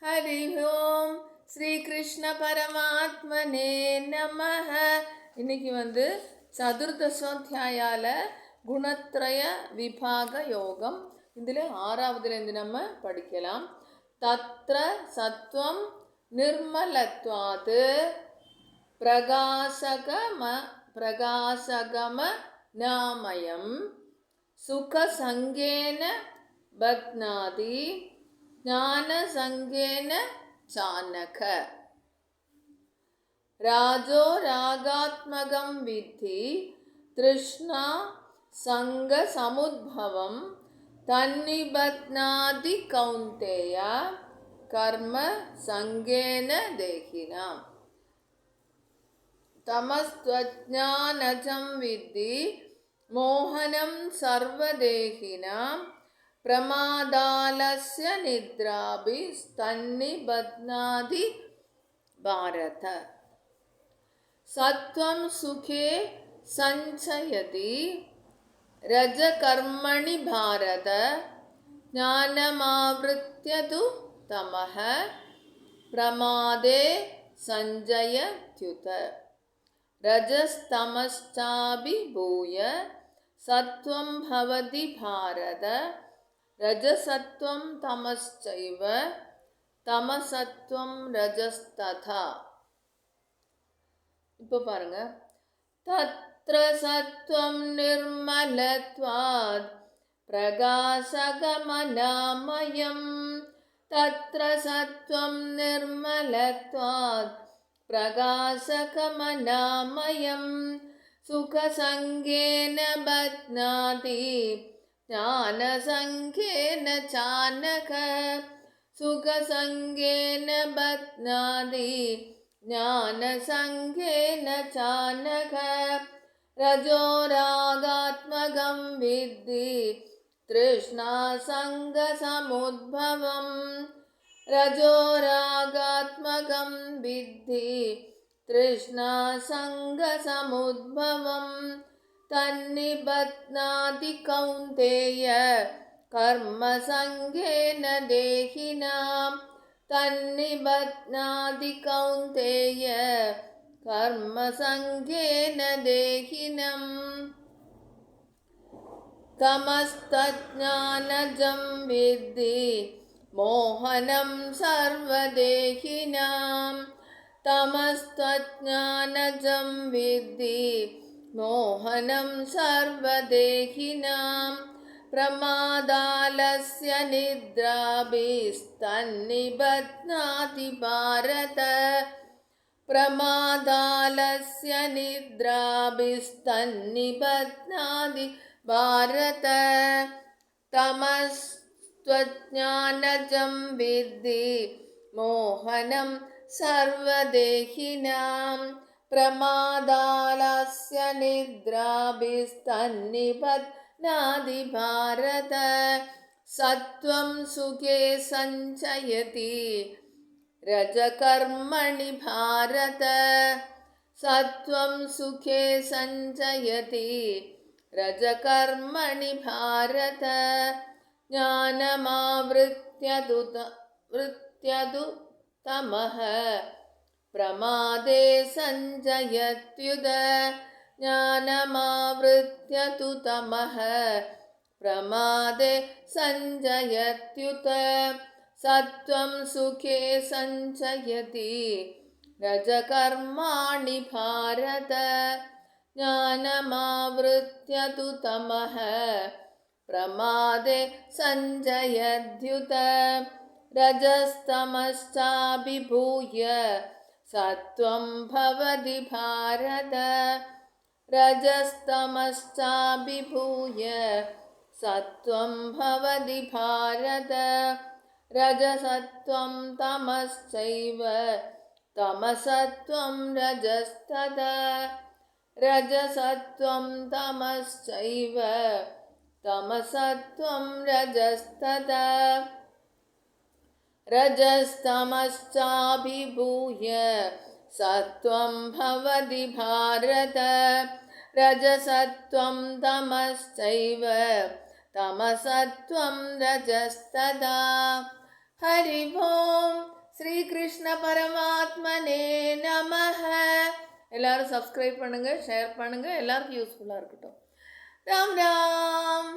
हरि ओम श्री कृष्ण परमात्मने नमः. இன்னைக்கு சதுர்தசோத்தியாயால குணத்ரய விபாக யோகம். இதில் ஆறாவதுலேருந்து நம்ம படிக்கலாம். தத்ர சத்வம் நிர்மலத்வாத் பிரகாசகம நாமயம் சுகசங்கேன பத்னாதி ஞான சங்கேன சானக ராஜோ ராகாத்மகம் வித்தி திருஷ்ணா சங்க சமுத்பவம் தன்னிபத்னாதி கௌந்தேய கர்ம சங்கேன தேகினாம் தமஸ்த்வஜ்ஞானஜம் வித்தி மோகனம் சர்வதேகினாம் பிரமாதாலஸ்ய நித்ராபி தன்னிபத்னாதி பாரத சத்வம் சுகே சஞ்சயதி ரஜகர்மணி பாரத ஞானமாவ்ருத்ய து தமஹ பிரமாதே சஞ்சயத்யுத ரஜஸ்தமஸ்சாபிபூய சத்வம் பவதி பாரத ரஜசத்வம் தமஸ்சைவ தமசத்வம் ரஜஸ்ததா. இப்போ பாருங்க. தத்ர சத்வம் நிர்மலத்வாத் பிரகாசகமநாமயம் தத்ர சத்வம் நிர்மலத்வாத் பிரகாசகமநாமயம் சுகசங்கேன பத்னாதி ஞானசங்கேன சானக சுகசங்கேன பத்னாதி ஞானசங்கேன சானக ரஜோ ராகாத்மகம் வித்தி திருஷ்ணா சங்க சமுத்பவம் ரஜோ ராகாத்மகம் வித்தி திருஷ்ணா சங்க சமுத்பவம் தன்னிபத்னாதி கௌந்தேய கர்ம சங்கேன தேகினாம் தன்னிபத்னாதி கௌந்தேய கர்ம சங்கேன தேகினம் தமஸ்தஜ்ஞானஜம் வித்தி மோகனம் சர்வதேகினாம் தமஸ்தஜ்ஞானஜம் வித்தி மோகனம் சர்வதேகினாம் பிரமாதாலஸ்ய நித்ராபிஸ்தன்னிபத்னாதி பாரத பிரமாதாலஸ்ய நித்ராபிஸ்தன்னிபத்னாதி பாரத தமஸ்த்வஜ்ஞானஜம் வித்தி மோகனம் சர்வதேகினாம் பிரமாதாலஸ்ய நித்ராபிஸ்தன்னிபத்னாதி பாரத சத்வம் சுகே சஞ்சயதி ரஜகர்மணி பாரத சத்வம் சுகே சஞ்சயதி ரஜகர்மணி பாரத ஞானமாவ்ருத்யது தமஹ பிரமாதே சஞ்சயத்யுத ஞானமாவ்ருத்ய து தமஹ பிரமாதே சஞ்சயத்யுத சத்வம் சுகே சஞ்சயதி ரஜகர்மாணி பாரத ஞானமாவ்ருத்ய து தமஹ பிரமாதே சஞ்சயத்யுத ரஜஸ்தமஸ்சாபிபூய சத்வம் பவதி பாரத ரஜஸ்தமஸ்சாபிபூய சத்வம் பவதி பாரத ரஜசத்வம் தமஸ்சைவ தமசத்வம் ரஜஸ்ததா ரஜசத்வம் தமஸ்சைவ தமசத்வம் ரஜஸ்ததா ரஜஸ்தமஸ்சாபிபூய சத்வம் பவதி பாரத ரஜசத்வம் தமஸ்சைவ தமசத்வம் ரஜஸ்ததா ஹரி ஓம் ஸ்ரீ கிருஷ்ண பரமாத்மனே நமஹ. எல்லாரும் சப்ஸ்கிரைப் பண்ணுங்கள், ஷேர் பண்ணுங்கள், எல்லாருக்கும் யூஸ்ஃபுல்லாக இருக்கட்டும். ராம் ராம்.